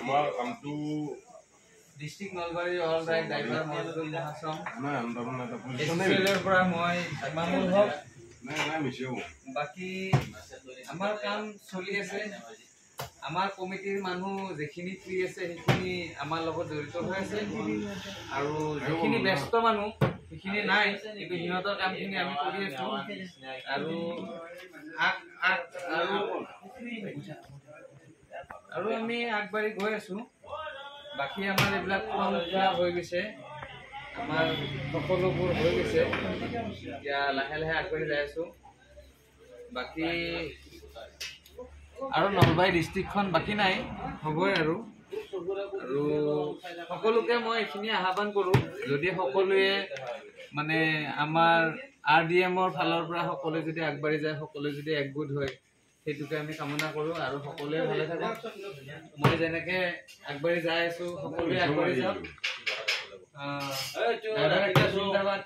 আমাৰ কামটো district Nalbari all right driver মজদুৰ মহাসং নাই আন্দামান এটা এছএলৰ পৰা মই ইমামুল হক নাই মিছিও বাকি আমাৰ কাম চলি আছে আমাৰ কমিটিৰ মানুহ যেখিনি ফ্ৰী আছে সেইখিনি আমাৰ লগত জড়িত হৈ আছে আৰু যেখিনি ব্যস্ত মানুহ সেইখিনি নাই কিন্তু সিহঁতৰ কামখিনি আমি কৰি আছো আৰু আমি আগবাঢ়ি গৈ আছো বাকি আমাৰ এইবিলাক হৈ গৈছে আমাৰ সকলোবোৰ হৈ গৈছে এতিয়া লাহে লাহে আগবাঢ়ি যাই আছো বাকি আৰু নলবাৰী ডিস্ট্ৰিক্টখন বাকি নাই হ'বই আৰু সকলোকে মই এইখিনি আহ্বান কৰো যদি সকলোৱে মানে আমাৰ আৰডিএমৰ ফালৰ পৰা সকলোৱে যদি আগবাঢ়ি যায় সকলোৱে যদি একগোট হয় সেইটোকে আমি কামনা কৰো আৰু সকলোৱে ভালে থাকক মই যেনেকে আগবাঢ়ি যাই আছো সকলোৱে আগবাঢ়ি যাওক জিন্দাবাদ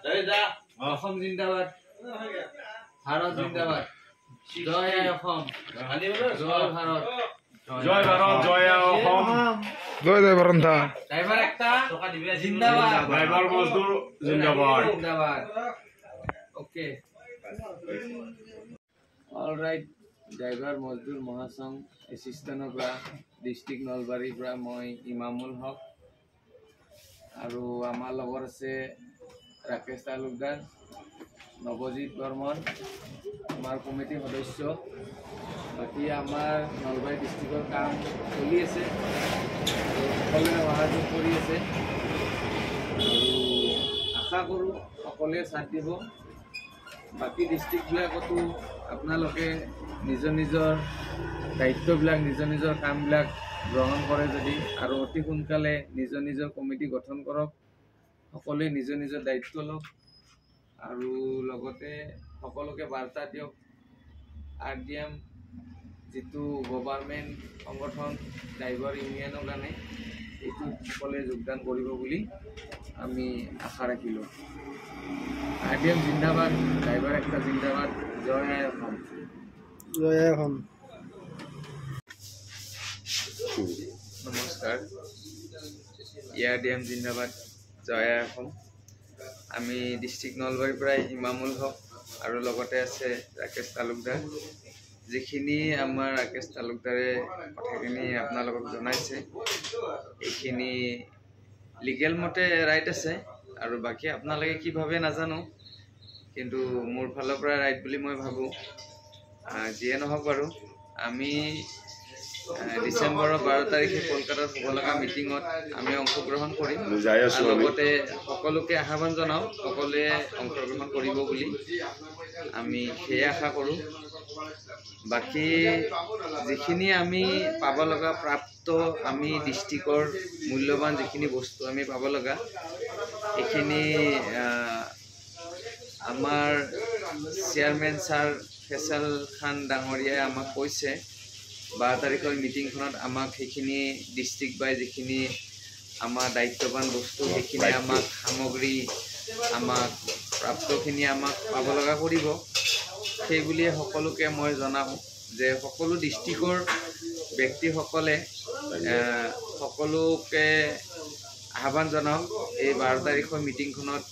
অসম জিন্দাবাদ ভাৰত জিন্দাবাদ জয় অসম জয় ভাৰত জয় ভাৰত জয় অসম জয় জয় বৰন্থা ড্ৰাইভাৰ একটা জিন্দাবাদ ড্ৰাইভাৰ মজদুৰ জিন্দাবাদ জিন্দাবাদ ওকে অল ৰাইট ড্ৰাইভাৰ মজদুৰ মহাসং এছিষ্টেণ্টৰ পৰা ডিস্ট্ৰিক্ট নলবাৰীৰ পৰা মই ইমামুল হক আৰু আমাৰ লগত আছে ৰাকেশ তালুকদাৰ নৱজিৎ বৰ্মন আমাৰ কমিটিৰ সদস্য বাকী আমাৰ নলবাৰী ডিস্ট্ৰিক্টৰ কাম চলি আছে সকলোৱে সহযোগ কৰি আছে আৰু আশা কৰোঁ সকলোৱে সাথ দিব বাকী ডিস্ট্ৰিক্টবিলাকতো আপোনালোকে নিজৰ নিজৰ দায়িত্ববিলাক নিজৰ নিজৰ কামবিলাক গ্ৰহণ কৰে যদি আৰু অতি সোনকালে নিজৰ নিজৰ কমিটি গঠন কৰক সকলোৱে নিজৰ নিজৰ দায়িত্ব লওক আৰু লগতে সকলোকে বাৰ্তা দিয়ক আৰডিএম যিটো গভৰ্ণমেণ্ট সংগঠন ড্ৰাইভাৰ ইউনিয়নৰ কাৰণে এইটো সকলোৱে যোগদান কৰিব বুলি আমি আশা ৰাখিলোঁ আৰডিএম জিন্দাবাদ ড্ৰাইভাৰ একটা জিন্দাবাদ জয় অসম জয় অসম নমস্কাৰ আৰডিএম জিন্দাবাদ জয় অসম আমি ডিস্ট্ৰিক্ট নলবাৰীৰ পৰা ইমামুল হক আৰু লগতে আছে ৰাকেশ তালুকদাৰ যিখিনি আমাৰ ৰাকেশ তালুকদাৰে কথাখিনি আপোনালোকক জনাইছে এইখিনি লিগেল মতে ৰাইট আছে আৰু বাকী আপোনালোকে কি ভাবে নাজানো কিন্তু মোৰ ফালৰ পৰা ৰাইট বুলি মই ভাবোঁ যিয়ে নহওক বাৰু আমি ডিচেম্বৰৰ 12 তাৰিখে কলকাতাত হ'ব লগা মিটিঙত আমি অংশগ্ৰহণ কৰিম আৰু লগতে সকলোকে আহ্বান জনাওঁ সকলোৱে অংশগ্ৰহণ কৰিব বুলি আমি সেয়া আশা কৰোঁ বাকী যিখিনি আমি পাব লগা প্ৰাপ্ত আমি ডিস্ট্ৰিক্টৰ মূল্যৱান যিখিনি বস্তু আমি পাব লগা এইখিনি আমাৰ চেয়াৰমেন ছাৰ ফেচল খান ডাঙৰীয়াই আমাক কৈছে 12 তাৰিখৰ মিটিংখনত আমাক সেইখিনি ডিস্ট্ৰিক্ট বাই যিখিনি আমাৰ দায়িত্ববান বস্তু সেইখিনি আমাক সামগ্ৰী আমাক প্ৰাপ্তখিনি আমাক পাব লগা কৰিব সেই বুলিয়ে সকলোকে মই জনাওঁ যে সকলো ডিস্ট্ৰিক্টৰ ব্যক্তিসকলে সকলোকে আহ্বান জনাওঁ এই 12 তাৰিখৰ মিটিংখনত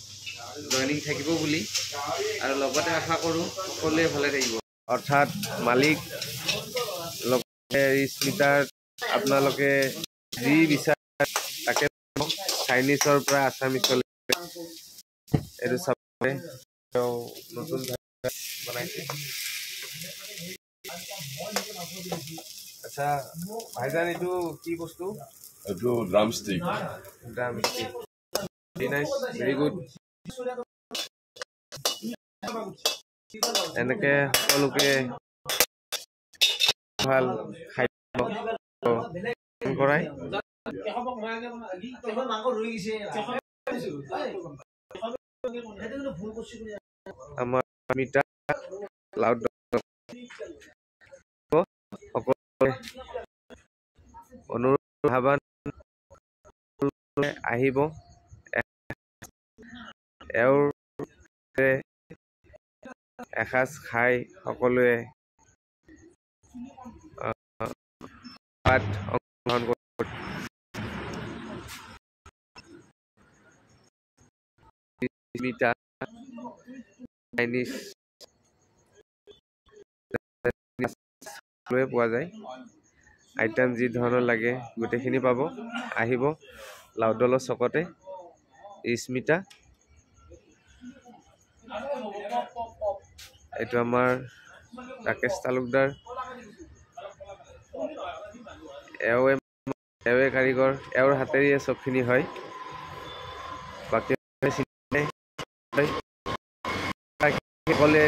জইনিং থাকিব বুলি আৰু লগতে আশা কৰোঁ সকলোৱে ভালে থাকিব অৰ্থাৎ মালিক স্মিটাৰ আপোনালোকে যি বিচাৰে তাকে চাইনিজৰ পৰা আছামিছলৈ এইটো চাব নতুন বনাইছে আচ্ছা ভাইজান এইটো কি বস্তু এইটো ড্ৰামষ্টিক ভেৰি গুড এনেকে সকলোকে ভাল খাদ্য কৰাই আমাৰ মিটাৰ লাউড সকলোৱে অনুৰোধ আহ্বান আহিব এওঁৰ এসাঁজ খাই সকলোৱে পাঠ অংশগ্ৰহণ কৰিব। মিঠা চাইনিজ পোৱা যায়। আইটেম যি ধৰণৰ লাগে গোটেইখিনি পাব। আহিব লাউডলৰ চকতে স্মিতা। এইটো আমাৰ ৰাকেশ তালুকদাৰ, এওঁৱে কাৰিকৰ, এওঁৰ হাতেৰে চবখিনি হয়। বাকী সকলে